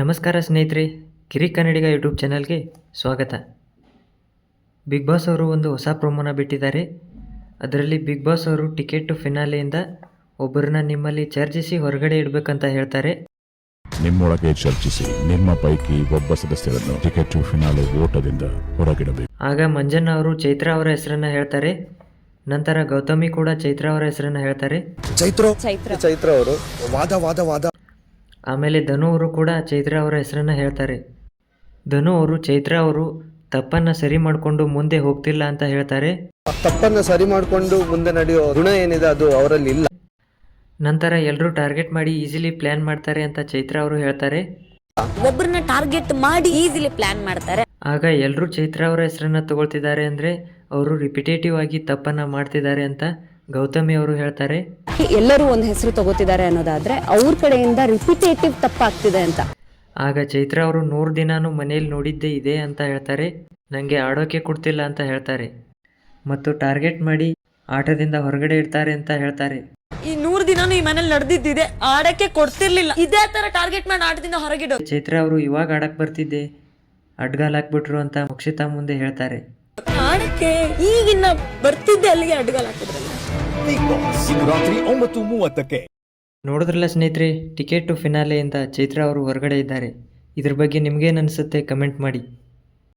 ನಮಸ್ಕಾರ ಸ್ನೇಹಿತರೆ, ಕಿರಿಕ್ ಕನ್ನಡಿಗ ಯೂಟ್ಯೂಬ್ ಚಾನಲ್ಗೆ ಸ್ವಾಗತ. ಬಿಗ್ ಬಾಸ್ ಅವರು ಒಂದು ಹೊಸ ಪ್ರೋಮೋನ ಬಿಟ್ಟಿದ್ದಾರೆ. ಅದರಲ್ಲಿ ಬಿಗ್ ಬಾಸ್ ಅವರು ಟಿಕೆಟ್ ಟು ಫಿನಾಲೆಯಿಂದ ಒಬ್ಬರನ್ನ ನಿಮ್ಮಲ್ಲಿ ಚರ್ಚಿಸಿ ಹೊರಗಡೆ ಇಡಬೇಕಂತ ಹೇಳ್ತಾರೆ. ನಿಮ್ಮೊಳಗೆ ಚರ್ಚಿಸಿ ನಿಮ್ಮ ಪೈಕಿ ಒಬ್ಬ ಸದಸ್ಯರನ್ನು ಟಿಕೆಟ್ ಟು ಫಿನಾಲೆ ಓಟದಿಂದ ಹೊರಗಿಡಬೇಕು. ಆಗ ಮಂಜಣ್ಣ ಅವರು ಚೈತ್ರ ಅವರ ಹೆಸರನ್ನ ಹೇಳ್ತಾರೆ. ನಂತರ ಗೌತಮಿ ಕೂಡ ಚೈತ್ರ ಅವರ ಹೆಸರನ್ನ ಹೇಳ್ತಾರೆ. ಚೈತ್ರ ಅವರು ವಾದ ಆಮೇಲೆ ಧನು ಅವರು ಕೂಡ ಚೈತ್ರ ಅವರ ಹೆಸರನ್ನ ಹೇಳ್ತಾರೆ. ಧನು ಅವರು ಚೈತ್ರ ಅವರು ತಪ್ಪನ್ನು ಸರಿ ಮಾಡಿಕೊಂಡು ಮುಂದೆ ಹೋಗ್ತಿಲ್ಲ ಅಂತ ಹೇಳ್ತಾರೆ. ತಪ್ಪನ್ನ ಸರಿ ಮಾಡಿಕೊಂಡು ಮುಂದೆ ನಡೆಯೋ ಗುಣ ಏನಿದೆ ಅದು ಅವರಲ್ಲಿ ಇಲ್ಲ. ನಂತರ ಎಲ್ಲರೂ ಟಾರ್ಗೆಟ್ ಮಾಡಿ ಈಸಿಲಿ ಪ್ಲಾನ್ ಮಾಡ್ತಾರೆ ಅಂತ ಚೈತ್ರ ಅವರು ಹೇಳ್ತಾರೆ. ಒಬ್ಬರನ್ನ ಟಾರ್ಗೆಟ್ ಮಾಡಿ ಈಸಿಲಿ ಪ್ಲಾನ್ ಮಾಡ್ತಾರೆ. ಆಗ ಎಲ್ಲರೂ ಚೈತ್ರ ಅವರ ಹೆಸರನ್ನ ತಗೊಳ್ತಿದ್ದಾರೆ ಅಂದರೆ ಅವರು ರಿಪಿಟೇಟಿವ್ ಆಗಿ ತಪ್ಪನ್ನು ಮಾಡ್ತಿದ್ದಾರೆ ಅಂತ ಗೌತಮಿ ಅವರು ಹೇಳ್ತಾರೆ. ಎಲ್ಲರೂ ಒಂದು ಹೆಸರು ತಗೋತಿದ್ದಾರೆ ಅನ್ನೋದಾದ್ರೆ ಅವ್ರ ಕಡೆಯಿಂದ ರಿಪಿಟೇಟಿವ್ ತಪ್ಪಾಗ್ತಿದೆ ಅಂತ. ಆಗ ಚೈತ್ರ ಅವರು 100 ದಿನಾನು ಮನೇಲಿ ನೋಡಿದ್ದೇ ಇದೆ ಅಂತ ಹೇಳ್ತಾರೆ. ನನಗೆ ಆಡೋಕೆ ಕೊಡ್ತಿಲ್ಲ ಅಂತ ಹೇಳ್ತಾರೆ ಮತ್ತು ಟಾರ್ಗೆಟ್ ಮಾಡಿ ಆಟದಿಂದ ಹೊರಗಡೆ ಇಡ್ತಾರೆ ಅಂತ ಹೇಳ್ತಾರೆ. ಈ 100 ದಿನಾನು ಈ ಮನೇಲಿ ನಡೆದಿದ್ದಿದೆ, ಆಡಕ್ಕೆ ಕೊಡ್ತಿರ್ಲಿಲ್ಲ, ಇದೇ ತರ ಟಾರ್ಗೆಟ್ ಮಾಡಿ ಆಟದಿಂದ ಹೊರಗಿಡೋ. ಚೈತ್ರ ಅವರು ಇವಾಗ ಆಡಕ್ ಬರ್ತಿದ್ದೆ, ಅಡ್ಗಾಲ್ ಹಾಕ್ಬಿಟ್ರು ಅಂತ ಮೋಕ್ಷಿತಾ ಮುಂದೆ ಹೇಳ್ತಾರೆ. ಆಡಕ್ಕೆ ಈಗಿನ್ನ ಬರ್ತಿದ್ದೆ ಅಲ್ಲಿಗೆ ಅಡ್ಗಾಲ್ ಹಾಕಿದ್ರಲ್ಲ. ರಾತ್ರಿ 9:30 ನೋಡಿದ್ರಲ್ಲ ಸ್ನೇಹಿತರೆ, ಟಿಕೆಟ್ ಟು ಫಿನಾಲೆಯಿಂದ ಚೈತ್ರ ಅವರು ಹೊರಗಡೆ ಇದ್ದಾರೆ. ಇದ್ರ ಬಗ್ಗೆ ನಿಮ್ಗೇನು ಅನಿಸುತ್ತೆ ಕಮೆಂಟ್ ಮಾಡಿ.